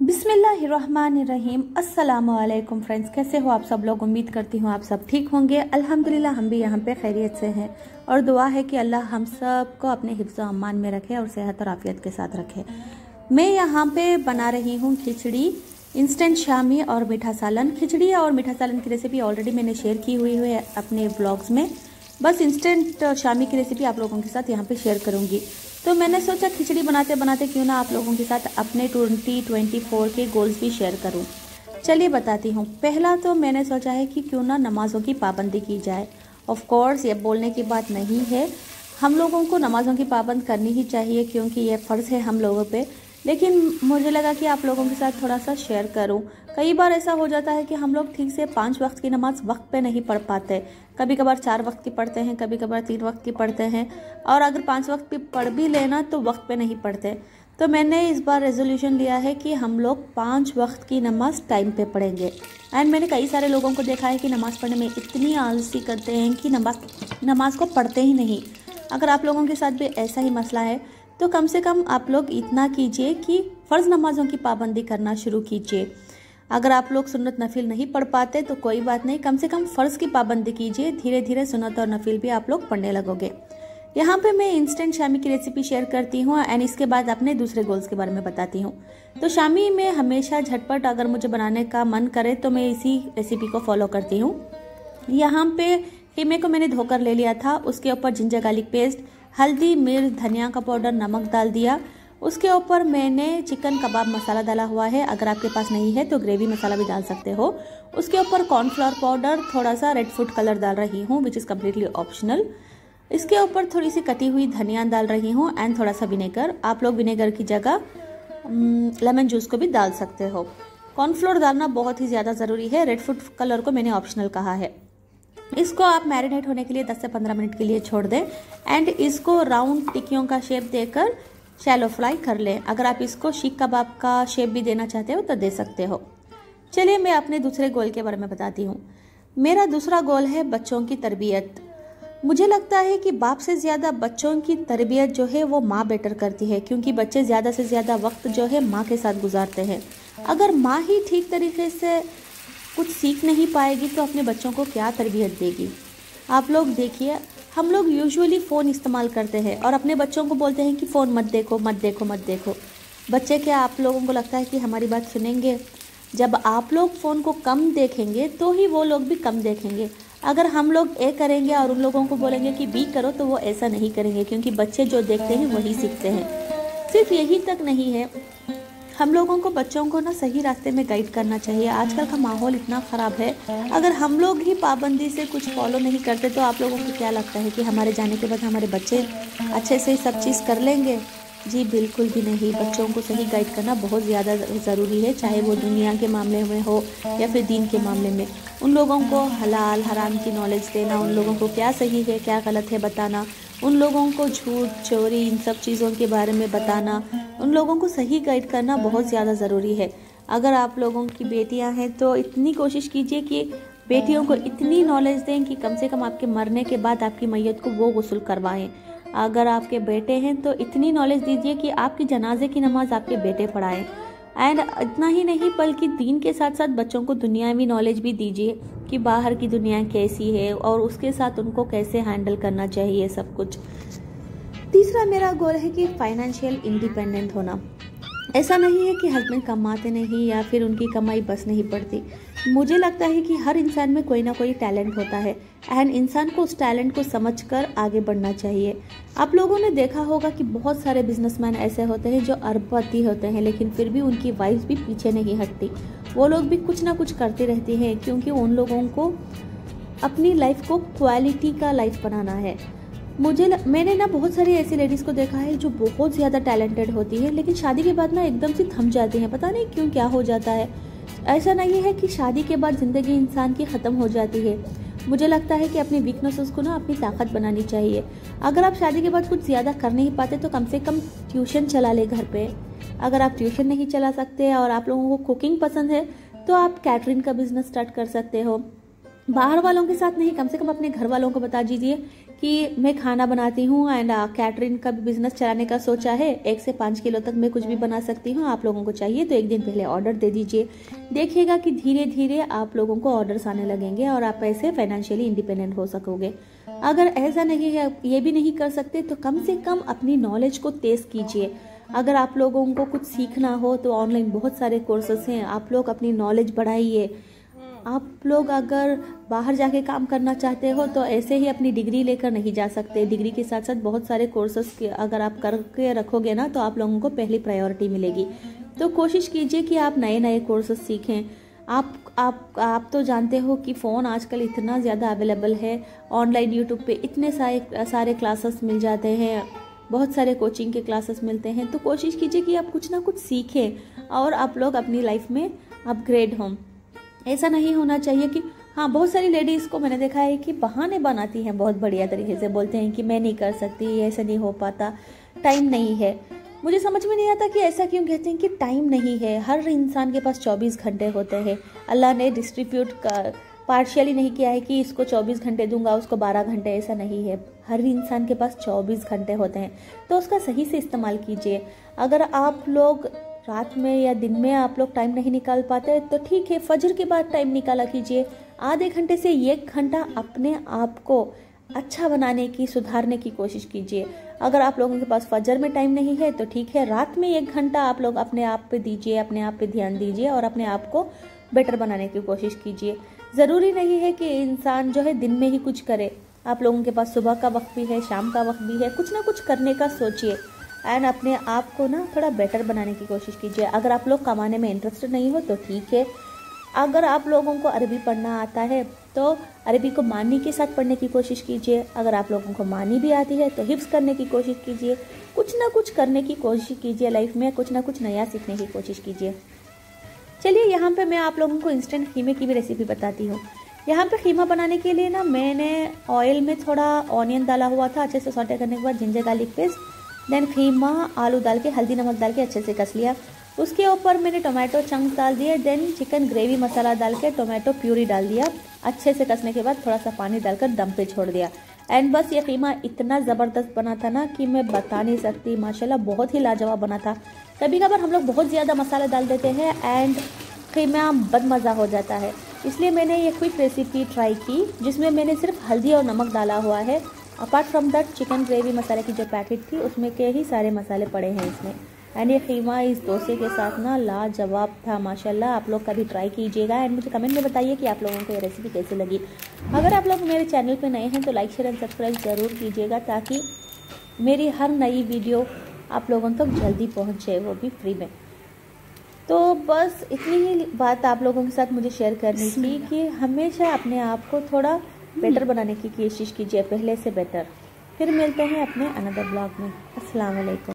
बिस्मिल्लाहिर्रहमानिर्रहीम। अस्सलामुअलैकुम फ्रेंड्स, कैसे हो आप सब लोग। उम्मीद करती हूँ आप सब ठीक होंगे। अल्हम्दुलिल्लाह हम भी यहाँ पे खैरियत से हैं और दुआ है कि अल्लाह हम सब को अपने हिफ्ज़ व अमान में रखे और सेहत और आफियत के साथ रखे। मैं यहाँ पे बना रही हूँ खिचड़ी, इंस्टेंट शामी और मीठा सालन। खिचड़ी और मीठा सालन की रेसिपी ऑलरेडी मैंने शेयर की हुई है अपने व्लॉग्स में, बस इंस्टेंट शामी की रेसिपी आप लोगों के साथ यहाँ पे शेयर करूँगी। तो मैंने सोचा खिचड़ी बनाते बनाते क्यों ना आप लोगों के साथ अपने 2024 के गोल्स भी शेयर करूं। चलिए बताती हूं। पहला तो मैंने सोचा है कि क्यों ना नमाज़ों की पाबंदी की जाए। ऑफ कोर्स ये बोलने की बात नहीं है, हम लोगों को नमाज़ों की पाबंद करनी ही चाहिए क्योंकि ये फ़र्ज़ है हम लोगों पे। लेकिन मुझे लगा कि आप लोगों के साथ थोड़ा सा शेयर करूं। कई बार ऐसा हो जाता है कि हम लोग ठीक से 5 वक्त की नमाज वक्त पे नहीं पढ़ पाते। कभी कभार 4 वक्त की पढ़ते हैं, कभी कभार 3 वक्त की पढ़ते हैं, और अगर 5 वक्त की पढ़ भी लेना तो वक्त पे नहीं पढ़ते। तो मैंने इस बार रेजोल्यूशन लिया है कि हम लोग 5 वक्त की नमाज टाइम पे पढ़ेंगे। एंड मैंने कई सारे लोगों को देखा है कि नमाज़ पढ़ने में इतनी आलसी करते हैं कि नमाज को पढ़ते ही नहीं। अगर आप लोगों के साथ भी ऐसा ही मसला है तो कम से कम आप लोग इतना कीजिए कि फ़र्ज़ नमाज़ों की पाबंदी करना शुरू कीजिए। अगर आप लोग सुन्नत नफिल नहीं पढ़ पाते तो कोई बात नहीं, कम से कम फ़र्ज़ की पाबंदी कीजिए। धीरे धीरे सुन्नत और नफिल भी आप लोग पढ़ने लगोगे। यहाँ पे मैं इंस्टेंट शामी की रेसिपी शेयर करती हूँ एंड इसके बाद अपने दूसरे गोल्स के बारे में बताती हूँ। तो शामी में हमेशा झटपट अगर मुझे बनाने का मन करे तो मैं इसी रेसिपी को फॉलो करती हूँ। यहाँ पे कीमे को मैंने धोकर ले लिया था, उसके ऊपर जिंजर गार्लिक पेस्ट, हल्दी, मिर्च, धनिया का पाउडर, नमक डाल दिया। उसके ऊपर मैंने चिकन कबाब मसाला डाला हुआ है, अगर आपके पास नहीं है तो ग्रेवी मसाला भी डाल सकते हो। उसके ऊपर कॉर्नफ्लोर पाउडर, थोड़ा सा रेड फूड कलर डाल रही हूँ विच इज़ कम्प्लीटली ऑप्शनल। इसके ऊपर थोड़ी सी कटी हुई धनिया डाल रही हूँ एंड थोड़ा सा विनेगर। आप लोग विनेगर की जगह लेमन जूस को भी डाल सकते हो। कॉर्नफ्लोर डालना बहुत ही ज़्यादा ज़रूरी है। रेड फूड कलर को मैंने ऑप्शनल कहा है। इसको आप मैरिनेट होने के लिए 10 से 15 मिनट के लिए छोड़ दें एंड इसको राउंड टिक्कियों का शेप देकर शैलो फ्राई कर लें। अगर आप इसको शीख कबाब का शेप भी देना चाहते हो तो दे सकते हो। चलिए मैं अपने दूसरे गोल के बारे में बताती हूँ। मेरा दूसरा गोल है बच्चों की तरबियत। मुझे लगता है कि बाप से ज़्यादा बच्चों की तरबियत जो है वो माँ बेटर करती है, क्योंकि बच्चे ज़्यादा से ज़्यादा वक्त जो है माँ के साथ गुजारते हैं। अगर माँ ही ठीक तरीके से कुछ सीख नहीं पाएगी तो अपने बच्चों को क्या तरबियत देगी। आप लोग देखिए, हम लोग यूजुअली फ़ोन इस्तेमाल करते हैं और अपने बच्चों को बोलते हैं कि फ़ोन मत देखो मत देखो मत देखो। बच्चे क्या आप लोगों को लगता है कि हमारी बात सुनेंगे? जब आप लोग फ़ोन को कम देखेंगे तो ही वो लोग भी कम देखेंगे। अगर हम लोग ए करेंगे और उन लोगों को बोलेंगे कि बी करो तो वो ऐसा नहीं करेंगे, क्योंकि बच्चे जो देखते हैं वही सीखते हैं। सिर्फ यही तक नहीं है, हम लोगों को बच्चों को ना सही रास्ते में गाइड करना चाहिए। आजकल का माहौल इतना ख़राब है, अगर हम लोग ही पाबंदी से कुछ फॉलो नहीं करते तो आप लोगों को क्या लगता है कि हमारे जाने के बाद हमारे बच्चे अच्छे से सब चीज़ कर लेंगे? जी बिल्कुल भी नहीं। बच्चों को सही गाइड करना बहुत ज़्यादा ज़रूरी है, चाहे वो दुनिया के मामले में हो या फिर दीन के मामले में। उन लोगों को हलाल हराम की नॉलेज देना, उन लोगों को क्या सही है क्या गलत है बताना, उन लोगों को झूठ चोरी इन सब चीज़ों के बारे में बताना, उन लोगों को सही गाइड करना बहुत ज़्यादा ज़रूरी है। अगर आप लोगों की बेटियां हैं तो इतनी कोशिश कीजिए कि बेटियों को इतनी नॉलेज दें कि कम से कम आपके मरने के बाद आपकी मैयत को वो गुस्ल करवाएं। अगर आपके बेटे हैं तो इतनी नॉलेज दीजिए कि आपकी जनाजे की नमाज आपके बेटे पढ़ाएं। एंड इतना ही नहीं बल्कि दीन के साथ साथ बच्चों को दुनियावी नॉलेज भी दीजिए कि बाहर की दुनिया कैसी है और उसके साथ उनको कैसे हैंडल करना चाहिए सब कुछ। तीसरा मेरा गोल है कि फाइनेंशियल इंडिपेंडेंट होना। ऐसा नहीं है कि हस्बैंड कमाते नहीं या फिर उनकी कमाई बस नहीं पड़ती। मुझे लगता है कि हर इंसान में कोई ना कोई टैलेंट होता है एंड इंसान को उस टैलेंट को समझकर आगे बढ़ना चाहिए। आप लोगों ने देखा होगा कि बहुत सारे बिजनेसमैन ऐसे होते हैं जो अरबपति होते हैं, लेकिन फिर भी उनकी वाइफ भी पीछे नहीं हटती। वो लोग भी कुछ ना कुछ करते रहते हैं क्योंकि उन लोगों को अपनी लाइफ को क्वालिटी का लाइफ बनाना है। मैंने ना बहुत सारी ऐसी लेडीज़ को देखा है जो बहुत ज़्यादा टैलेंटेड होती है, लेकिन शादी के बाद ना एकदम से थम जाती हैं। पता नहीं क्यों, क्या हो जाता है। ऐसा नहीं है कि शादी के बाद ज़िंदगी इंसान की ख़त्म हो जाती है। मुझे लगता है कि अपनी वीकनेसेस को ना अपनी ताकत बनानी चाहिए। अगर आप शादी के बाद कुछ ज़्यादा कर नहीं पाते तो कम से कम ट्यूशन चला ले घर पे। अगर आप ट्यूशन नहीं चला सकते और आप लोगों को कुकिंग पसंद है तो आप कैटरिंग का बिजनेस स्टार्ट कर सकते हो। बाहर वालों के साथ नहीं, कम से कम अपने घर वालों को बता दीजिए कि मैं खाना बनाती हूँ एंड कैटरिंग का भी बिजनेस चलाने का सोचा है। 1 से 5 किलो तक मैं कुछ भी बना सकती हूँ, आप लोगों को चाहिए तो एक दिन पहले ऑर्डर दे दीजिए। देखिएगा कि धीरे धीरे आप लोगों को ऑर्डर्स आने लगेंगे और आप ऐसे फाइनेंशियली इंडिपेंडेंट हो सकोगे। अगर ऐसा नहीं है, ये भी नहीं कर सकते, तो कम से कम अपनी नॉलेज को तेज कीजिए। अगर आप लोगों को कुछ सीखना हो तो ऑनलाइन बहुत सारे कोर्सेस हैं, आप लोग अपनी नॉलेज बढ़ाइए। आप लोग अगर बाहर जाके काम करना चाहते हो तो ऐसे ही अपनी डिग्री लेकर नहीं जा सकते। डिग्री के साथ साथ बहुत सारे कोर्सेस अगर आप करके रखोगे ना तो आप लोगों को पहली प्रायोरिटी मिलेगी। तो कोशिश कीजिए कि आप नए नए कोर्सेस सीखें। आप तो जानते हो कि फ़ोन आजकल इतना ज़्यादा अवेलेबल है। ऑनलाइन यूट्यूब पे इतने सारे क्लासेस मिल जाते हैं, बहुत सारे कोचिंग के क्लासेस मिलते हैं। तो कोशिश कीजिए कि आप कुछ ना कुछ सीखें और आप लोग अपनी लाइफ में अपग्रेड हों। ऐसा नहीं होना चाहिए कि हाँ, बहुत सारी लेडीज़ को मैंने देखा है कि बहाने बनाती हैं बहुत बढ़िया तरीके से। बोलते हैं कि मैं नहीं कर सकती, ऐसा नहीं हो पाता, टाइम नहीं है। मुझे समझ में नहीं आता कि ऐसा क्यों कहते हैं कि टाइम नहीं है। हर इंसान के पास 24 घंटे होते हैं। अल्लाह ने डिस्ट्रीब्यूट पार्शियली नहीं किया है कि इसको 24 घंटे दूंगा उसको 12 घंटे, ऐसा नहीं है। हर इंसान के पास 24 घंटे होते हैं, तो उसका सही से इस्तेमाल कीजिए। अगर आप लोग रात में या दिन में आप लोग टाइम नहीं निकाल पाते तो ठीक है, फजर के बाद टाइम निकाला कीजिए। आधे घंटे से 1 घंटा अपने आप को अच्छा बनाने की, सुधारने की कोशिश कीजिए। अगर आप लोगों के पास फजर में टाइम नहीं है तो ठीक है, रात में 1 घंटा आप लोग अपने आप पे दीजिए, अपने आप पे ध्यान दीजिए और अपने आप को बेटर बनाने की कोशिश कीजिए। ज़रूरी नहीं है कि इंसान जो है दिन में ही कुछ करे। आप लोगों के पास सुबह का वक्त भी है, शाम का वक्त भी है। कुछ ना कुछ करने का सोचिए एंड अपने आप को ना थोड़ा बेटर बनाने की कोशिश कीजिए। अगर आप लोग कमाने में इंटरेस्टेड नहीं हो तो ठीक है। अगर आप लोगों को अरबी पढ़ना आता है तो अरबी को मानी के साथ पढ़ने की कोशिश कीजिए। अगर आप लोगों को मानी भी आती है तो हिफ्ज़ करने की कोशिश कीजिए। कुछ ना कुछ करने की कोशिश कीजिए लाइफ में, कुछ ना कुछ नया सीखने की कोशिश कीजिए। चलिए, यहाँ पे मैं आप लोगों को इंस्टेंट खीमे की भी रेसिपी बताती हूँ। यहाँ पे खीमा बनाने के लिए ना मैंने ऑयल में थोड़ा ऑनियन डाला हुआ था, अच्छे से सौटे करने के बाद जिंजर गार्लिक पेस्ट, देन खीमा आलू डाल के हल्दी नमक डाल के अच्छे से कस लिया। उसके ऊपर मैंने टोमेटो चंक्स डाल दिए, देन चिकन ग्रेवी मसाला डाल के टोमेटो प्यूरी डाल दिया। अच्छे से कसने के बाद थोड़ा सा पानी डालकर दम पे छोड़ दिया। एंड बस ये खीमा इतना ज़बरदस्त बना था ना कि मैं बता नहीं सकती। माशाल्लाह बहुत ही लाजवाब बना था। कभी कभार हम लोग बहुत ज़्यादा मसाला डाल देते हैं एंड खीमा बदमज़ा हो जाता है, इसलिए मैंने ये क्विक रेसिपी ट्राई की जिसमें मैंने सिर्फ हल्दी और नमक डाला हुआ है। Apart from that chicken gravy मसाले की जो पैकेट थी उसमें के ही सारे मसाले पड़े हैं इसमें। एंड ये खीमा इस डोसे के साथ ना लाजवाब था माशाल्लाह। आप लोग कभी ट्राई कीजिएगा एंड मुझे कमेंट में बताइए कि आप लोगों को ये रेसिपी कैसी लगी। अगर आप लोग मेरे चैनल पे नए हैं तो लाइक शेयर एंड सब्सक्राइब ज़रूर कीजिएगा ताकि मेरी हर नई वीडियो आप लोगों तक जल्दी पहुँचे, वो भी फ्री में। तो बस इतनी ही बात आप लोगों के साथ मुझे शेयर करनी थी कि हमेशा अपने आप को थोड़ा बेटर बनाने की कोशिश कीजिए, पहले से बेटर। फिर मिलते हैं अपने अनदर ब्लॉग में। अस्सलाम वालेकुम।